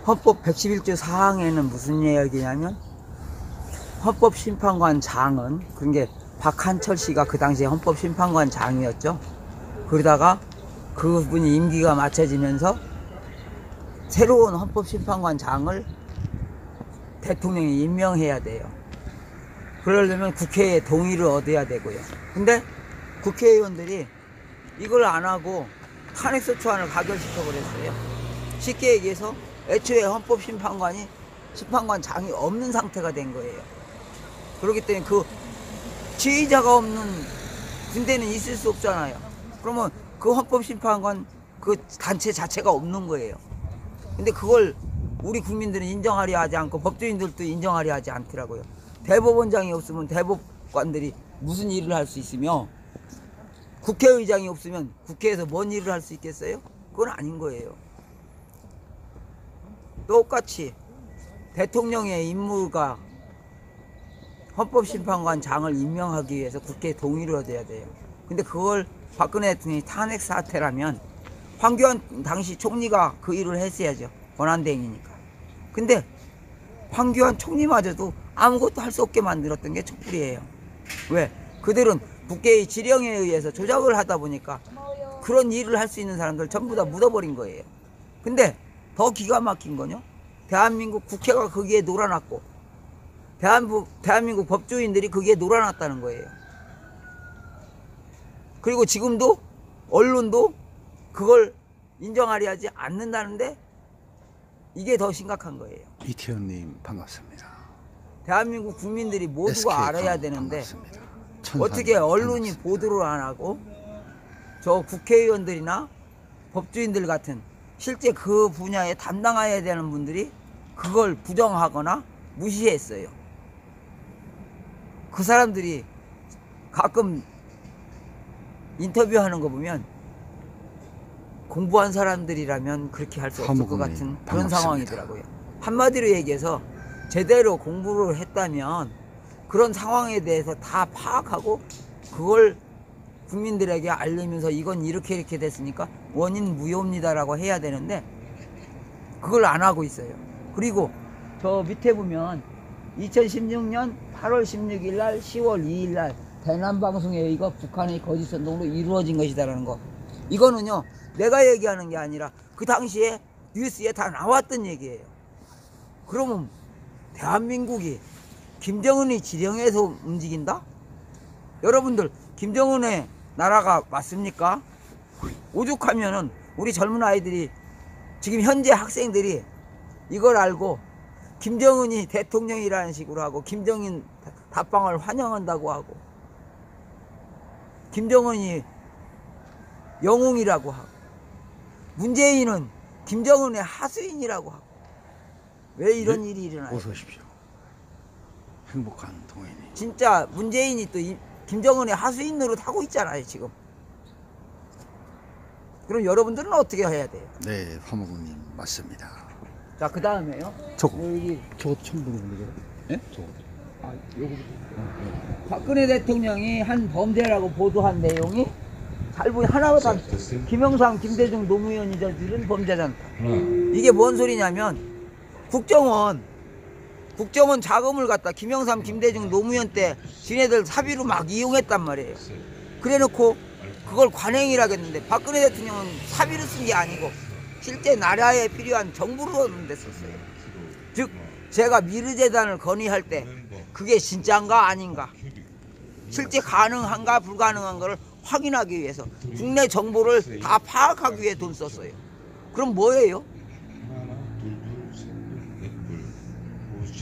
헌법 111조 4항에는 무슨 이야기냐면 헌법심판관장은, 그게 박한철 씨가 그 당시에 헌법심판관장이었죠. 그러다가 그분이 임기가 마쳐지면서 새로운 헌법심판관장을 대통령이 임명해야 돼요. 그러려면 국회의 동의를 얻어야 되고요. 근데 국회의원들이 이걸 안 하고 탄핵소추안을 가결시켜 버렸어요. 쉽게 얘기해서 애초에 심판관장이 없는 상태가 된 거예요. 그렇기 때문에 그 지휘자가 없는 군대는 있을 수 없잖아요. 그러면 그 헌법심판관 그 단체 자체가 없는 거예요. 근데 그걸 우리 국민들은 인정하려 하지 않고 법조인들도 인정하려 하지 않더라고요. 대법원장이 없으면 대법관들이 무슨 일을 할 수 있으며, 국회의장이 없으면 국회에서 뭔 일을 할 수 있겠어요? 그건 아닌 거예요. 똑같이 대통령의 임무가 헌법심판관장을 임명하기 위해서 국회의 동의를 얻어야 돼요. 근데 그걸 박근혜 대통령이 탄핵 사태라면 황교안 당시 총리가 그 일을 했어야죠. 권한대행이니까. 근데 황교안 총리마저도 아무것도 할 수 없게 만들었던 게 촛불이에요. 왜? 그들은 국회의 지령에 의해서 조작을 하다 보니까 그런 일을 할 수 있는 사람들 전부 다 묻어버린 거예요. 근데 더 기가 막힌 건요, 대한민국 국회가 거기에 놀아났고 대한민국 법조인들이 거기에 놀아났다는 거예요. 그리고 지금도 언론도 그걸 인정하려 하지 않는다는데 이게 더 심각한 거예요. 이태현님 반갑습니다. 대한민국 국민들이 모두가 알아야 되는데 어떻게 천사님, 언론이 반갑습니다. 보도를 안 하고 저 국회의원들이나 법조인들 같은 실제 그 분야에 담당해야 되는 분들이 그걸 부정하거나 무시했어요. 그 사람들이 가끔 인터뷰하는 거 보면 공부한 사람들이라면 그렇게 할 수 없을 것 같은 그런 상황이더라고요. 한마디로 얘기해서 제대로 공부를 했다면 그런 상황에 대해서 다 파악하고 그걸 국민들에게 알리면서 이건 이렇게 됐으니까 원인 무효입니다라고 해야 되는데 그걸 안 하고 있어요. 그리고 저 밑에 보면 2016년 8월 16일 날 10월 2일 날 대남방송에 의거 북한의 거짓선동으로 이루어진 것이다라는 거, 이거는요 내가 얘기하는 게 아니라 그 당시에 뉴스에 다 나왔던 얘기예요. 그러면 대한민국이 김정은이 지령해서 움직인다? 여러분들 김정은의 나라가 맞습니까? 오죽하면은 우리 젊은 아이들이, 지금 현재 학생들이 이걸 알고 김정은이 대통령이라는 식으로 하고 김정은 답방을 환영한다고 하고 김정은이 영웅이라고 하고 문재인은 김정은의 하수인이라고 하고, 왜 이런 일이 일어나요? 어서 오십시오. 행복한 동행이. 진짜 문재인이 또 김정은의 하수인 노릇하고 있잖아요 지금. 그럼 여러분들은 어떻게 해야 돼요? 네, 화무구님 맞습니다. 자, 그 다음에요. 저거. 여기 저거 처음 보는 건데. 예? 저거. 아, 요거. 박근혜 대통령이 한 범죄라고 보도한 내용이 잘 보니 하나보다 김영삼, 김대중 노무현이 저지른 범죄잖다. 이게 뭔 소리냐면 국정원 자금을 갖다 김영삼, 김대중 노무현 때 지네들 사비로 막 이용했단 말이에요. 그래놓고 그걸 관행이라겠는데 박근혜 대통령은 사비로 쓴 게 아니고 실제 나라에 필요한 정부를 얻는 데 썼어요. 즉 제가 미르재단을 건의할 때 그게 진짜인가 아닌가, 실제 가능한가 불가능한가를 확인하기 위해서 국내 정보를 다 파악하기 위해 돈 썼어요. 그럼 뭐예요?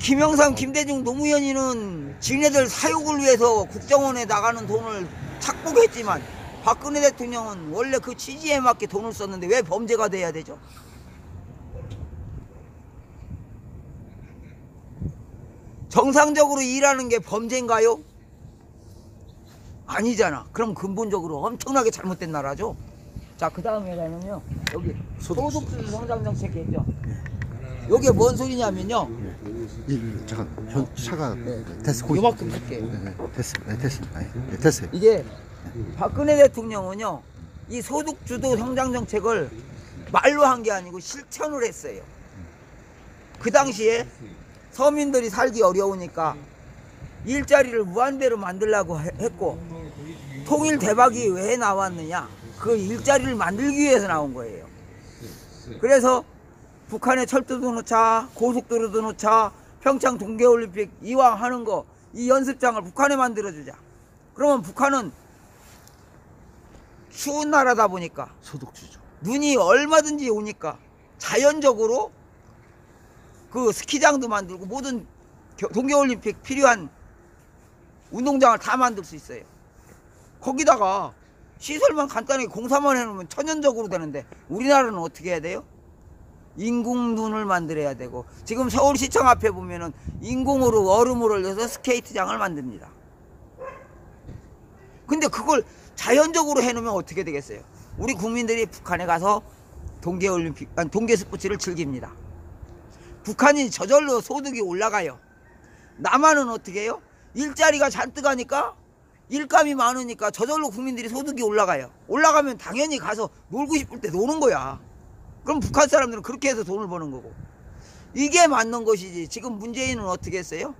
김영삼, 김대중, 노무현이는 지네들 사육을 위해서 국정원에 나가는 돈을 착복했지만 박근혜 대통령은 원래 그 취지에 맞게 돈을 썼는데 왜 범죄가 돼야 되죠? 정상적으로 일하는 게 범죄인가요? 아니잖아. 그럼 근본적으로 엄청나게 잘못된 나라죠. 자, 그 다음에는요 여기 소득주도 성장정책 했죠. 이게 뭔 소리냐면요, 잠깐, 차가 됐어. 요만큼 할게요. 네, 됐습니다. 됐습니다. 네, 됐어요. 이게 박근혜 대통령은요 이 소득주도 성장정책을 말로 한 게 아니고 실천을 했어요. 그 당시에 서민들이 살기 어려우니까 일자리를 무한대로 만들려고 했고, 통일 대박이 왜 나왔느냐? 그 일자리를 만들기 위해서 나온 거예요. 그래서 북한에 철도도 놓자, 고속도로도 놓자, 평창 동계올림픽 이왕 하는 거, 이 연습장을 북한에 만들어주자. 그러면 북한은 추운 나라다 보니까 소독주죠. 눈이 얼마든지 오니까 자연적으로 그 스키장도 만들고 모든 동계올림픽 필요한 운동장을 다 만들 수 있어요. 거기다가 시설만 간단하게 공사만 해놓으면 천연적으로 되는데, 우리나라는 어떻게 해야 돼요? 인공눈을 만들어야 되고, 지금 서울시청 앞에 보면은 인공으로 얼음을 올려서 스케이트장을 만듭니다. 근데 그걸 자연적으로 해놓으면 어떻게 되겠어요? 우리 국민들이 북한에 가서 동계올림픽, 아니 동계스포츠를 즐깁니다. 북한이 저절로 소득이 올라가요. 남한은 어떻게 해요? 일자리가 잔뜩 하니까, 일감이 많으니까 저절로 국민들이 소득이 올라가요. 올라가면 당연히 가서 놀고 싶을 때 노는 거야. 그럼 북한 사람들은 그렇게 해서 돈을 버는 거고. 이게 맞는 것이지. 지금 문재인은 어떻게 했어요?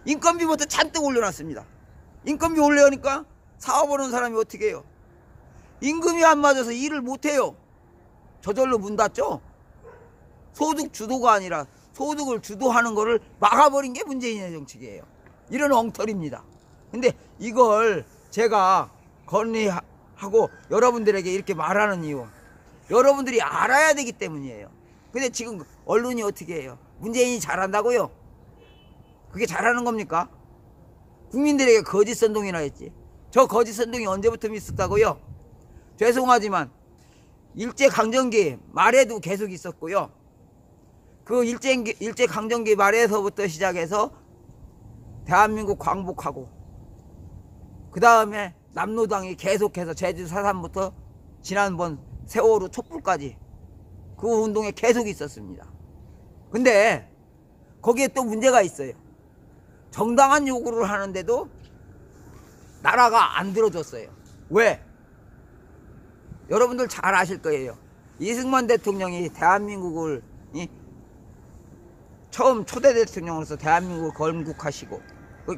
인건비부터 잔뜩 올려놨습니다. 인건비 올려니까 사업하는 사람이 어떻게 해요? 임금이 안 맞아서 일을 못해요. 저절로 문 닫죠? 소득 주도가 아니라 소득을 주도하는 거를 막아버린 게 문재인의 정책이에요. 이런 엉터리입니다. 근데 이걸 제가 건의하고 여러분들에게 이렇게 말하는 이유, 여러분들이 알아야 되기 때문이에요. 근데 지금 언론이 어떻게 해요? 문재인이 잘한다고요? 그게 잘하는 겁니까? 국민들에게 거짓 선동이나 했지. 저 거짓 선동이 언제부터 있었다고요? 죄송하지만 일제강점기 말에도 계속 있었고요. 그 일제강점기 말에서부터 시작해서 대한민국 광복하고, 그 다음에 남로당이 계속해서 제주 4.3부터 지난번 세월호 촛불까지 그 운동에 계속 있었습니다. 근데 거기에 또 문제가 있어요. 정당한 요구를 하는데도 나라가 안 들어줬어요. 왜? 여러분들 잘 아실 거예요. 이승만 대통령이 대한민국을 처음 초대 대통령으로서 대한민국을 건국하시고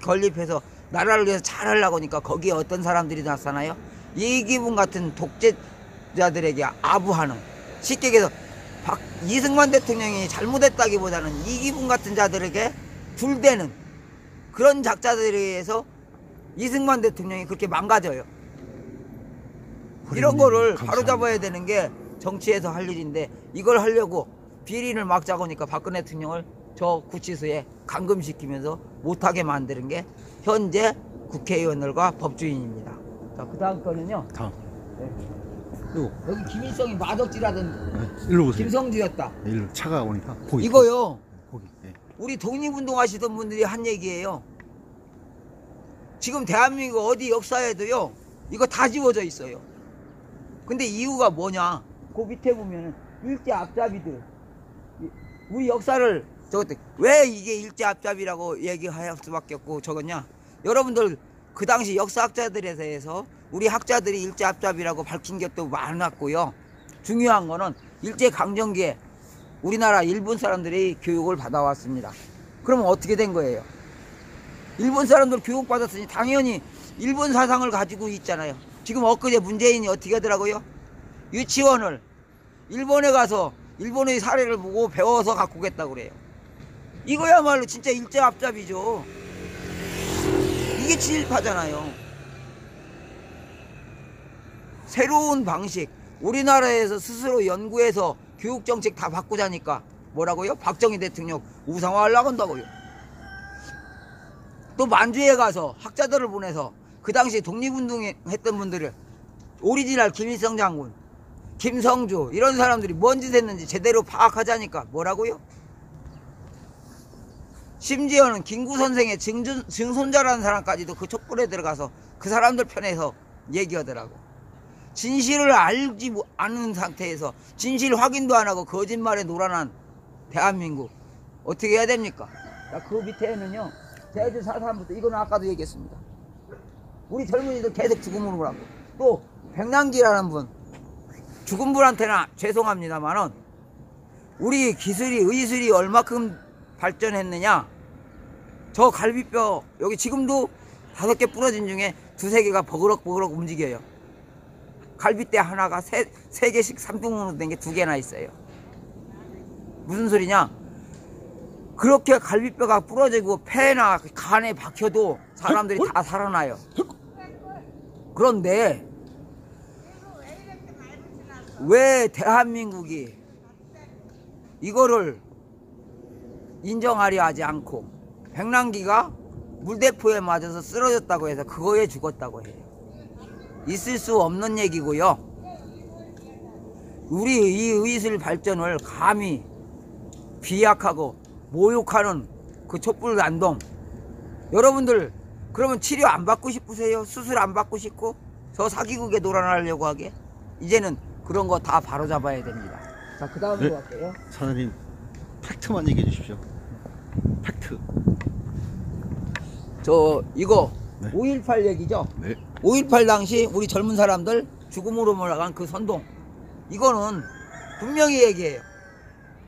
건립해서 나라를 위해서 잘하려고 하니까 거기에 어떤 사람들이 나타나요? 이기분 같은 독재자들에게 아부하는, 쉽게 얘기해서 이승만 대통령이 잘못했다기보다는 이기분 같은 자들에게 불대는 그런 작자들에 의해서 이승만 대통령이 그렇게 망가져요. 이런 거를 바로잡아야 되는 게 정치에서 할 일인데, 이걸 하려고 비리를 막 잡으니까 박근혜 대통령을 저 구치소에 감금시키면서 못하게 만드는 게 현재 국회의원들과 법조인입니다. 자, 그 다음 거는요. 다음. 네. 여기 김일성이 마덕질하던 네, 일로 오세요. 김성주였다. 네, 일로 차가 오니까 거기. 이거요. 거기. 네. 우리 독립운동 하시던 분들이 한 얘기예요. 지금 대한민국 어디 역사에도요, 이거 다 지워져 있어요. 근데 이유가 뭐냐? 그 밑에 보면은 일제 앞잡이들, 우리 역사를 왜 이게 일제 앞잡이라고 얘기할 수밖에 없고 적었냐? 여러분들 그 당시 역사학자들에 대해서 우리 학자들이 일제 앞잡이라고 밝힌 것도 많았고요. 중요한 거는 일제 강점기에 우리나라 일본 사람들이 교육을 받아왔습니다. 그러면 어떻게 된 거예요? 일본 사람들 교육 받았으니 당연히 일본 사상을 가지고 있잖아요. 지금 엊그제 문재인이 어떻게 하더라고요? 유치원을 일본에 가서 일본의 사례를 보고 배워서 갖고 오겠다고 그래요. 이거야말로 진짜 일제 앞잡이죠. 이게 친일파잖아요. 새로운 방식, 우리나라에서 스스로 연구해서 교육정책 다 바꾸자니까 뭐라고요? 박정희 대통령 우상화하려고 한다고요. 또 만주에 가서 학자들을 보내서 그 당시 독립운동했던 분들을, 오리지널 김일성 장군, 김성주 이런 사람들이 뭔 짓 했는지 제대로 파악하자니까 뭐라고요? 심지어는 김구 선생의 증손자라는 사람까지도 그 촛불에 들어가서 그 사람들 편에서 얘기하더라고. 진실을 알지 않은 상태에서 진실 확인도 안 하고 거짓말에 놀아난 대한민국 어떻게 해야 됩니까? 그 밑에는요, 제주 4.3부터 이거는 아까도 얘기했습니다. 우리 젊은이들 계속 죽음으로 가고, 또 백남기라는 분, 죽은 분한테는 죄송합니다만은 우리 기술이, 의술이 얼마큼 발전했느냐? 저 갈비뼈 여기 지금도 5개 부러진 중에 2-3개가 버그럭버그럭 움직여요. 갈비뼈 하나가 3개씩 3등분으로 된 게 2개나 있어요. 무슨 소리냐? 그렇게 갈비뼈가 부러지고 폐나 간에 박혀도 사람들이 다 살아나요. 그런데 왜 대한민국이 이거를 인정하려 하지 않고 백남기가 물대포에 맞아서 쓰러졌다고 해서 그거에 죽었다고 해요. 있을 수 없는 얘기고요. 우리 이 의술 발전을 감히 비약하고 모욕하는 그 촛불난동, 여러분들 그러면 치료 안 받고 싶으세요? 수술 안 받고 싶고 저 사기국에 놀아나려고 하게? 이제는 그런 거 다 바로잡아야 됩니다. 자, 그 다음으로 네. 갈게요. 사장님, 팩트만 얘기해 주십시오. 팩트. 저 이거 네. 5.18 얘기죠? 네. 5.18 당시 우리 젊은 사람들 죽음으로 몰아간 그 선동, 이거는 분명히 얘기해요.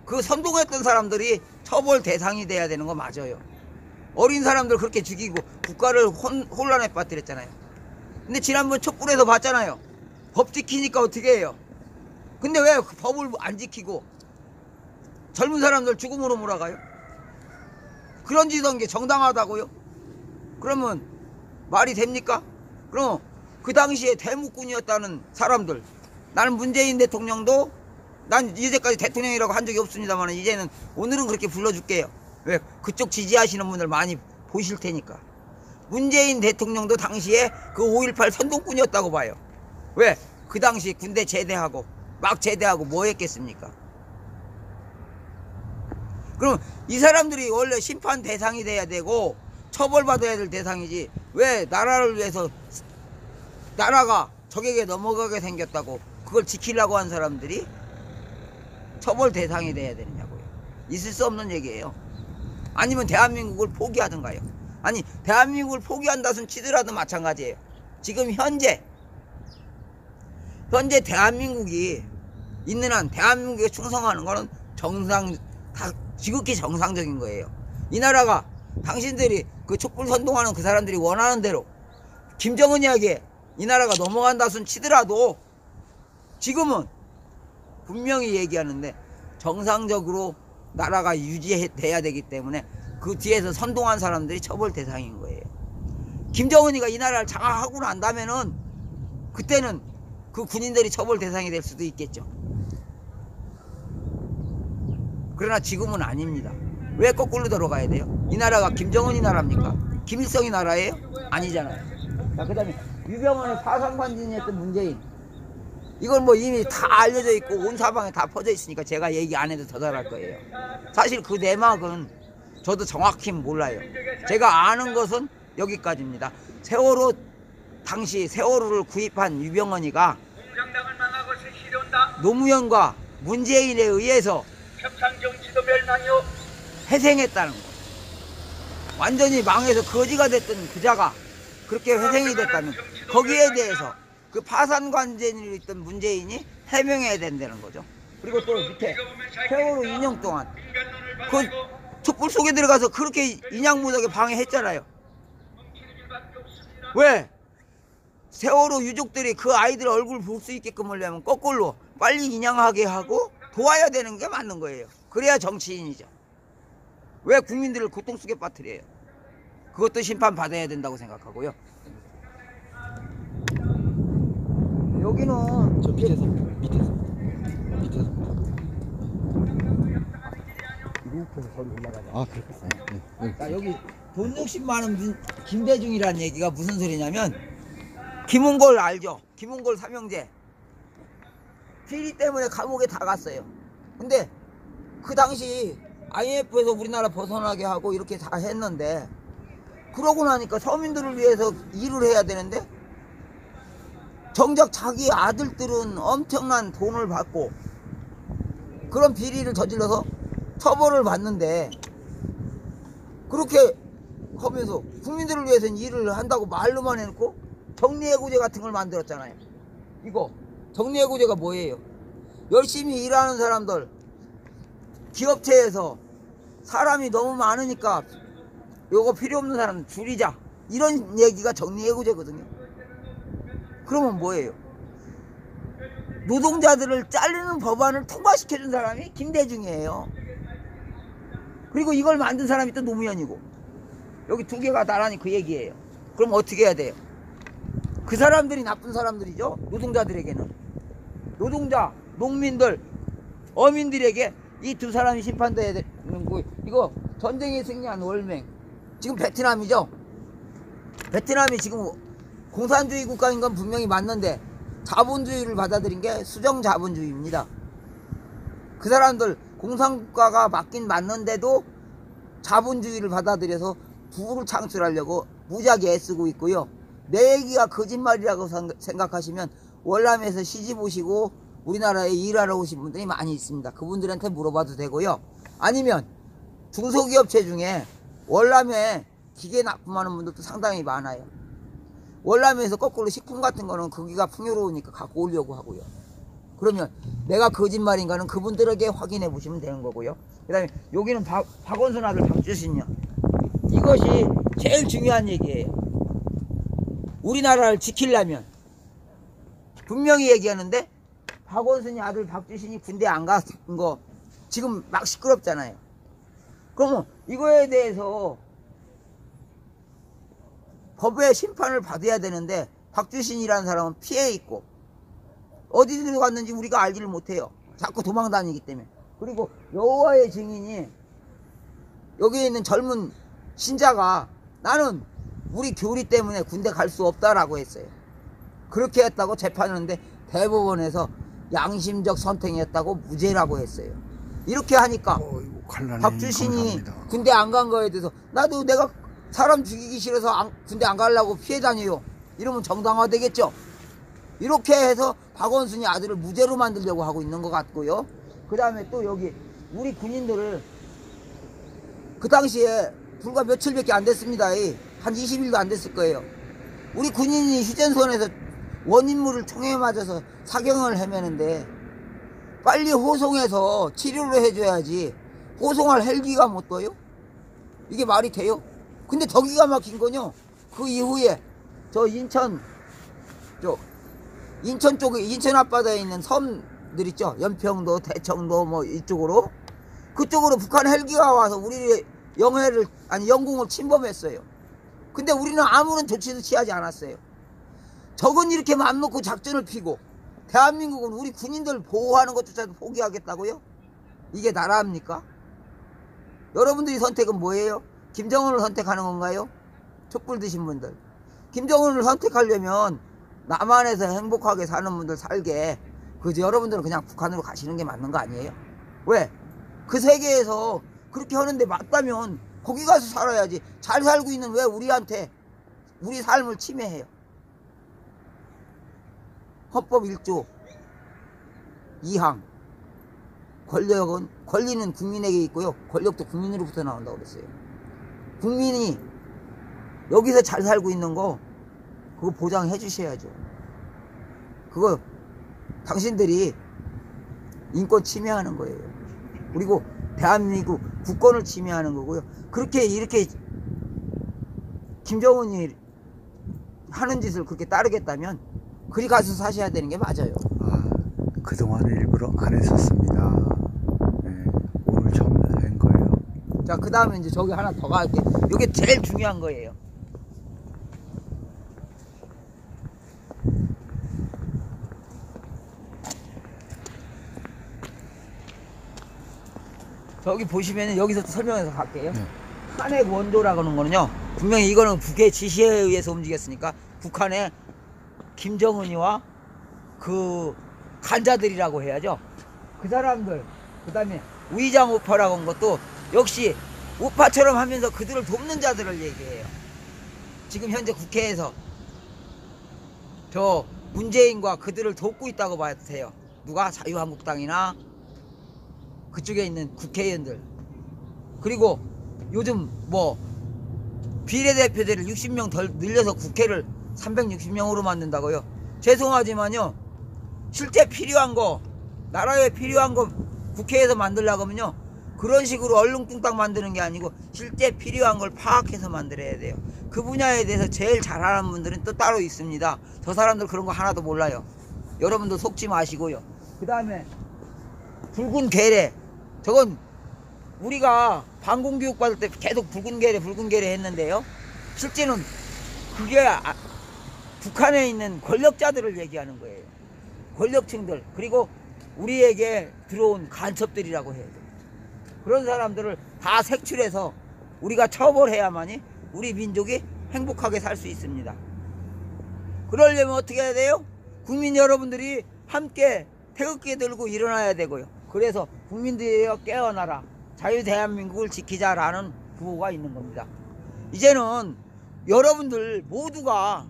그 선동했던 사람들이 처벌 대상이 돼야 되는 거 맞아요. 어린 사람들 그렇게 죽이고 국가를 혼란에 빠뜨렸잖아요. 근데 지난번 촛불에서 봤잖아요. 법 지키니까 어떻게 해요? 근데 왜 그 법을 안 지키고 젊은 사람들 죽음으로 몰아가요? 그런 짓 한 게 정당하다고요? 그러면 말이 됩니까? 그럼 그 당시에 대묵군이었다는 사람들, 나는 문재인 대통령도 난 이제까지 대통령이라고 한 적이 없습니다만 이제는 오늘은 그렇게 불러줄게요. 왜? 그쪽 지지하시는 분들 많이 보실 테니까. 문재인 대통령도 당시에 그 5.18 선동꾼이었다고 봐요. 왜? 그 당시 군대 제대하고 막 제대하고 뭐 했겠습니까? 그럼 이 사람들이 원래 심판 대상이 돼야 되고 처벌받아야 될 대상이지, 왜 나라를 위해서 나라가 적에게 넘어가게 생겼다고 그걸 지키려고 한 사람들이 처벌 대상이 돼야 되느냐고요. 있을 수 없는 얘기예요. 아니면 대한민국을 포기하든가요. 아니, 대한민국을 포기한다 손 치더라도 마찬가지예요. 지금 현재 대한민국이 있는 한 대한민국에 충성하는 거는 다 지극히 정상적인 거예요. 이 나라가 당신들이 그 촛불 선동하는 그 사람들이 원하는 대로 김정은이에게 이 나라가 넘어간다 손 치더라도 지금은 분명히 얘기하는데 정상적으로 나라가 유지돼야 되기 때문에 그 뒤에서 선동한 사람들이 처벌 대상인 거예요. 김정은이가 이 나라를 장악하고 난다면은 그때는 그 군인들이 처벌 대상이 될 수도 있겠죠. 그러나 지금은 아닙니다. 왜 거꾸로 들어가야 돼요? 이 나라가 김정은이 나라입니까? 김일성이 나라예요? 아니잖아요. 자, 그 다음에 유병헌의 사상관진이었던 문재인, 이건 뭐 이미 다 알려져 있고 온 사방에 다 퍼져 있으니까 제가 얘기 안 해도 더 잘할 거예요. 사실 그 내막은 저도 정확히 몰라요. 제가 아는 것은 여기까지입니다. 세월호 당시 세월호를 구입한 유병헌이가 노무현과 문재인에 의해서 협상정치도 멸망이요 회생했다는 거. 완전히 망해서 거지가 됐던 그자가 그렇게 회생이 됐다면 거기에 대해서 그 파산관제인으로 있던 문재인이 해명해야 된다는 거죠. 그리고 또 밑에 세월호 2년 동안 그 촛불 속에 들어가서 그렇게 인양무덕에 방해했잖아요. 왜? 세월호 유족들이 그 아이들 얼굴 볼 수 있게끔 하려면 거꾸로 빨리 인양하게 하고 도와야 되는 게 맞는 거예요. 그래야 정치인이죠. 왜 국민들을 고통 속에 빠뜨려요? 그것도 심판받아야 된다고 생각하고요. 여기는 저 밑에서 높여서 저리 올라가자. 아, 그렇겠어요. 네. 자, 여기 돈 욕심 많은 김대중이라는 얘기가 무슨 소리냐면, 김은골 알죠? 김은골 삼형제 비리 때문에 감옥에 다 갔어요. 근데 그 당시 IMF에서 우리나라 벗어나게 하고 이렇게 다 했는데, 그러고 나니까 서민들을 위해서 일을 해야 되는데 정작 자기 아들들은 엄청난 돈을 받고 그런 비리를 저질러서 처벌을 받는데, 그렇게 하면서 국민들을 위해서는 일을 한다고 말로만 해놓고 정리해고제 같은 걸 만들었잖아요. 이거 정리해고제가 뭐예요? 열심히 일하는 사람들 기업체에서 사람이 너무 많으니까 요거 필요 없는 사람 줄이자, 이런 얘기가 정리해고제거든요. 그러면 뭐예요? 노동자들을 자르는 법안을 통과시켜준 사람이 김대중이에요. 그리고 이걸 만든 사람이 또 노무현이고, 여기 두 개가 나란히 그 얘기예요. 그럼 어떻게 해야 돼요? 그 사람들이 나쁜 사람들이죠. 노동자들에게는. 노동자, 농민들, 어민들에게 이 두 사람이 심판돼야 되는 거. 이거 전쟁에 승리한 월맹, 지금 베트남이죠. 베트남이 지금 공산주의 국가인 건 분명히 맞는데 자본주의를 받아들인 게 수정 자본주의입니다. 그 사람들 공산국가가 맞긴 맞는데도 자본주의를 받아들여서 부를 창출하려고 무지하게 애쓰고 있고요. 내 얘기가 거짓말이라고 생각하시면 월남에서 시집 오시고 우리나라에 일하러 오신 분들이 많이 있습니다. 그분들한테 물어봐도 되고요. 아니면 중소기업체 중에 월남에 기계 납품하는 분들도 상당히 많아요. 월남에서 거꾸로 식품 같은 거는 거기가 풍요로우니까 갖고 오려고 하고요. 그러면 내가 거짓말인가는 그분들에게 확인해 보시면 되는 거고요. 그 다음에 여기는 박원순 아들 박주신이요. 이것이 제일 중요한 얘기예요. 우리나라를 지키려면 분명히 얘기하는데, 박원순이 아들 박주신이 군대 안 간 거 지금 막 시끄럽잖아요. 그러면 이거에 대해서 법의 심판을 받아야 되는데 박주신이라는 사람은 피해 있고 어디 들어갔는지 우리가 알지를 못해요. 자꾸 도망 다니기 때문에. 그리고 여호와의 증인이 여기에 있는 젊은 신자가 나는 우리 교리 때문에 군대 갈 수 없다라고 했어요. 그렇게 했다고 재판하는데 대법원에서 양심적 선택이었다고 무죄라고 했어요. 이렇게 하니까 박주신이 군대 안 간 거에 대해서 나도 내가 사람 죽이기 싫어서 군대 안 가려고 피해 다녀요, 이러면 정당화되겠죠. 이렇게 해서 박원순이 아들을 무죄로 만들려고 하고 있는 것 같고요. 그 다음에 또 여기 우리 군인들을 그 당시에 불과 며칠밖에 안 됐습니다. 한 20일도 안 됐을 거예요. 우리 군인이 휴전선에서 원인물을 총에 맞아서 사경을 헤매는데 빨리 호송해서 치료를 해줘야지 호송할 헬기가 못 떠요? 이게 말이 돼요? 근데 더 기가 막힌 건요, 그 이후에 저 인천 쪽에 인천 앞바다에 있는 섬들 있죠. 연평도, 대청도 뭐 이쪽으로, 그쪽으로 북한 헬기가 와서 우리 영공을 침범했어요. 근데 우리는 아무런 조치도 취하지 않았어요. 적은 이렇게 맘 놓고 작전을 피고 대한민국은 우리 군인들 보호하는 것조차도 포기하겠다고요? 이게 나라입니까? 여러분들이 선택은 뭐예요? 김정은을 선택하는 건가요? 촛불 드신 분들, 김정은을 선택하려면 남한에서 행복하게 사는 분들 살게, 그저 여러분들은 그냥 북한으로 가시는 게 맞는 거 아니에요? 왜? 그 세계에서 그렇게 하는데 맞다면 거기 가서 살아야지. 잘 살고 있는 왜 우리한테 우리 삶을 침해해요? 헌법 1조 2항 권리는 국민에게 있고요, 권력도 국민으로부터 나온다고 그랬어요. 국민이 여기서 잘 살고 있는 거 그거 보장해 주셔야죠. 그거 당신들이 인권 침해하는 거예요. 그리고 대한민국 국권을 침해하는 거고요. 그렇게 이렇게 김정은이 하는 짓을 그렇게 따르겠다면 그리 가서 사셔야 되는 게 맞아요. 그동안 일부러 안 했었습니다. 네, 오늘 처음 한 거예요. 자, 그 다음에 이제 저기 하나 더 갈게. 이게 제일 중요한 거예요. 저기 보시면은 여기서 설명해서 갈게요. 네. 탄핵 원조라고 하는 거는요, 분명히 이거는 북의 지시에 의해서 움직였으니까 북한의 김정은이와 그 간자들이라고 해야죠. 그 사람들, 그 다음에 위장 우파라고 한 것도 역시 우파처럼 하면서 그들을 돕는 자들을 얘기해요. 지금 현재 국회에서 저 문재인과 그들을 돕고 있다고 봐도 돼요. 누가? 자유한국당이나 그쪽에 있는 국회의원들. 그리고 요즘 뭐 비례대표들을 60명 덜 늘려서 국회를 360명으로 만든다고요. 죄송하지만요, 실제 필요한 거, 나라에 필요한 거 국회에서 만들려고 하면요, 그런 식으로 얼렁뚱땅 만드는 게 아니고 실제 필요한 걸 파악해서 만들어야 돼요. 그 분야에 대해서 제일 잘하는 분들은 또 따로 있습니다. 저 사람들 그런 거 하나도 몰라요. 여러분도 속지 마시고요. 그 다음에 붉은 괴뢰, 저건 우리가 방공교육 받을 때 계속 붉은 괴뢰 했는데요. 실제는 그게 북한에 있는 권력자들을 얘기하는 거예요. 권력층들, 그리고 우리에게 들어온 간첩들이라고 해야 돼요. 그런 사람들을 다 색출해서 우리가 처벌해야만이 우리 민족이 행복하게 살 수 있습니다. 그러려면 어떻게 해야 돼요? 국민 여러분들이 함께 태극기 들고 일어나야 되고요. 그래서 국민들이여 깨어나라, 자유대한민국을 지키자라는 구호가 있는 겁니다. 이제는 여러분들 모두가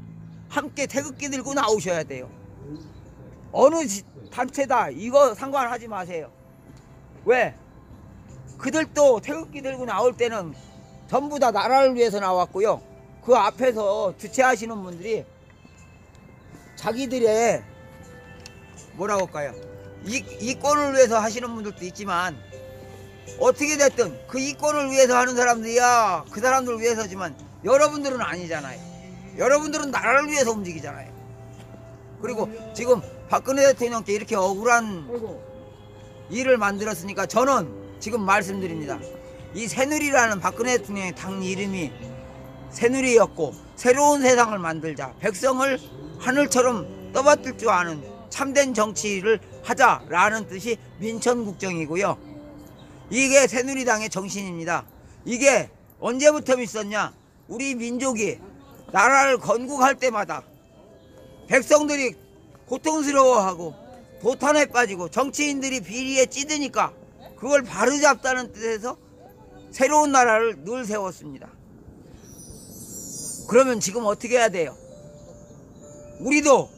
함께 태극기 들고 나오셔야 돼요. 어느 단체다 이거 상관하지 마세요. 왜? 그들도 태극기 들고 나올 때는 전부 다 나라를 위해서 나왔고요. 그 앞에서 주최하시는 분들이 자기들의 뭐라고 할까요? 이권을 위해서 하시는 분들도 있지만 어떻게 됐든 그 이권을 위해서 하는 사람들이야 그 사람들을 위해서지만 여러분들은 아니잖아요. 여러분들은 나라를 위해서 움직이잖아요. 그리고 지금 박근혜 대통령께 이렇게 억울한 일을 만들었으니까 저는 지금 말씀드립니다. 이 새누리라는 박근혜 대통령의 당 이름이 새누리였고 새로운 세상을 만들자, 백성을 하늘처럼 떠받들 줄 아는 참된 정치를 하자라는 뜻이 민천국정이고요. 이게 새누리당의 정신입니다. 이게 언제부터 있었냐? 우리 민족이 나라를 건국할 때마다 백성들이 고통스러워하고 도탄에 빠지고 정치인들이 비리에 찌드니까 그걸 바로잡자는 뜻에서 새로운 나라를 늘 세웠습니다. 그러면 지금 어떻게 해야 돼요? 우리도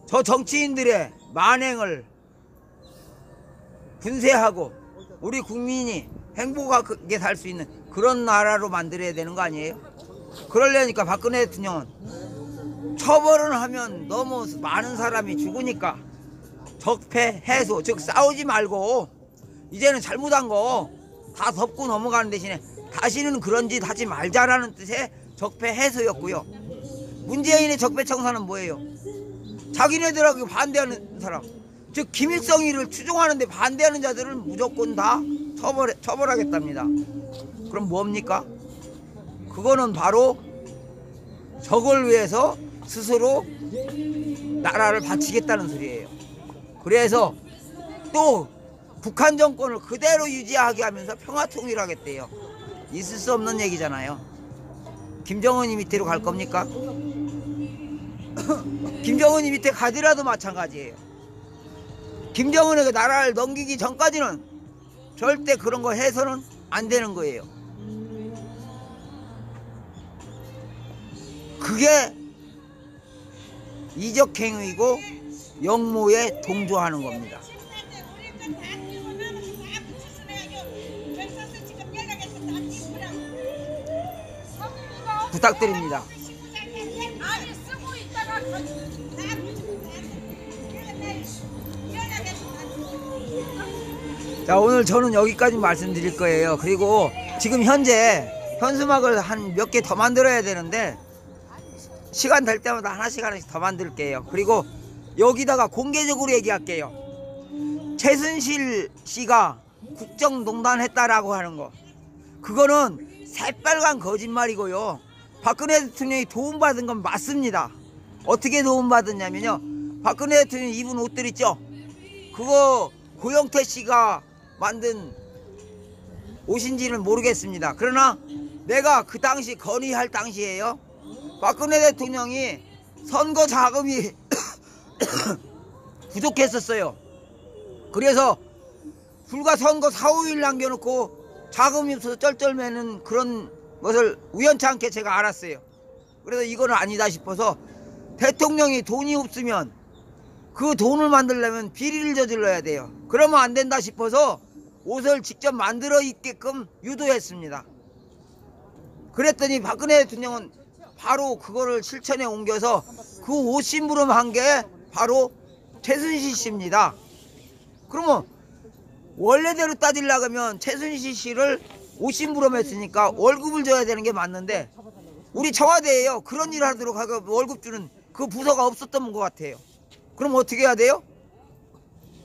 저 정치인들의 만행을 분쇄하고 우리 국민이 행복하게 살 수 있는 그런 나라로 만들어야 되는 거 아니에요? 그러려니까 박근혜 대통령은 처벌을 하면 너무 많은 사람이 죽으니까 적폐 해소, 즉 싸우지 말고 이제는 잘못한 거 다 덮고 넘어가는 대신에 다시는 그런 짓 하지 말자라는 뜻의 적폐 해소였고요. 문재인의 적폐 청산은 뭐예요? 자기네들하고 반대하는 사람, 즉 김일성이를 추종하는데 반대하는 자들은 무조건 다 처벌하겠답니다. 그럼 뭡니까? 그거는 바로 저걸 위해서 스스로 나라를 바치겠다는 소리예요. 그래서 또 북한 정권을 그대로 유지하게 하면서 평화통일하겠대요. 있을 수 없는 얘기잖아요. 김정은이 밑으로 갈 겁니까? 김정은이 밑에 가더라도 마찬가지예요. 김정은에게 나라를 넘기기 전까지는 절대 그런 거 해서는 안 되는 거예요. 그게 이적행위고 역모에 동조하는 겁니다. 부탁드립니다. 자, 오늘 저는 여기까지 말씀드릴 거예요. 그리고 지금 현재 현수막을 한 몇 개 더 만들어야 되는데 시간 될 때마다 하나씩 더 만들게요. 그리고 여기다가 공개적으로 얘기할게요. 최순실 씨가 국정농단 했다라고 하는 거, 그거는 새빨간 거짓말이고요. 박근혜 대통령이 도움받은 건 맞습니다. 어떻게 도움받았냐면요, 박근혜 대통령 입은 옷들 있죠? 그거 고영태 씨가 만든 옷인지는 모르겠습니다. 그러나 내가 그 당시 건의할 당시에요, 박근혜 대통령이 선거 자금이 부족했었어요. 그래서 불과 선거 4, 5일 남겨놓고 자금이 없어서 쩔쩔매는 그런 것을 우연치 않게 제가 알았어요. 그래서 이거는 아니다 싶어서 대통령이 돈이 없으면 그 돈을 만들려면 비리를 저질러야 돼요. 그러면 안 된다 싶어서 옷을 직접 만들어 입게끔 유도했습니다. 그랬더니 박근혜 대통령은 바로 그거를 실천에 옮겨서 그 옷 심부름한 게 바로 최순실 씨입니다. 그러면 원래대로 따지려면 최순실 씨를 오심부름했으니까 월급을 줘야 되는 게 맞는데 우리 청와대에요. 그런 일 하도록 하고 월급 주는 그 부서가 없었던 것 같아요. 그럼 어떻게 해야 돼요?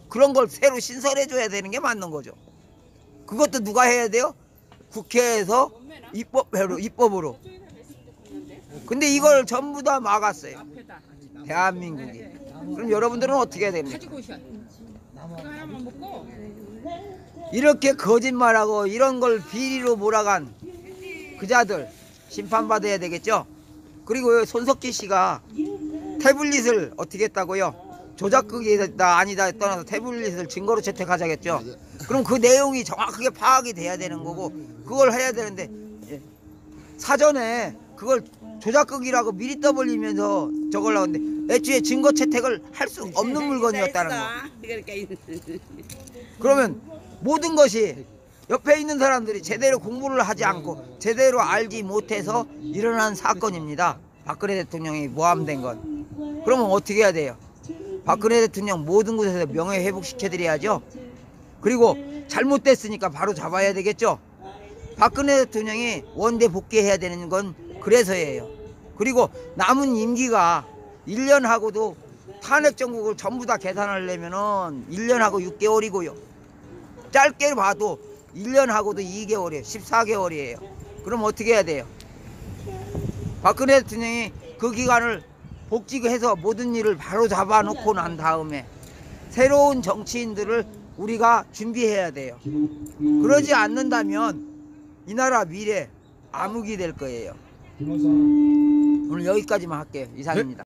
그런 걸 새로 신설해줘야 되는 게 맞는 거죠. 그것도 누가 해야 돼요? 국회에서 입법으로. 근데 이걸 전부 다 막았어요. 대한민국이. 그럼 여러분들은 어떻게 해야 됩니까? 이렇게 거짓말하고 이런 걸 비리로 몰아간 그자들 심판받아야 되겠죠? 그리고 손석희 씨가 태블릿을 어떻게 했다고요? 조작극이다 아니다 떠나서 태블릿을 증거로 채택하자겠죠? 그럼 그 내용이 정확하게 파악이 돼야 되는 거고 그걸 해야 되는데 사전에 그걸 조작극이라고 미리 떠벌리면서 저걸라고 했는데 애초에 증거 채택을 할 수 없는 물건이었다는 거. 그러면 모든 것이 옆에 있는 사람들이 제대로 공부를 하지 않고 제대로 알지 못해서 일어난 사건입니다. 박근혜 대통령이 모함된 건. 그러면 어떻게 해야 돼요? 박근혜 대통령 모든 곳에서 명예 회복시켜드려야죠. 그리고 잘못됐으니까 바로 잡아야 되겠죠. 박근혜 대통령이 원대 복귀해야 되는 건 그래서예요. 그리고 남은 임기가 1년하고도 탄핵 정국을 전부 다 계산하려면은 1년하고 6개월이고요. 짧게 봐도 1년하고도 2개월이에요. 14개월이에요. 그럼 어떻게 해야 돼요? 박근혜 대통령이 그 기간을 복직해서 모든 일을 바로 잡아놓고 난 다음에 새로운 정치인들을 우리가 준비해야 돼요. 그러지 않는다면 이 나라 미래 암흑이 될 거예요. 오늘 여기까지만 할게요. 이상입니다.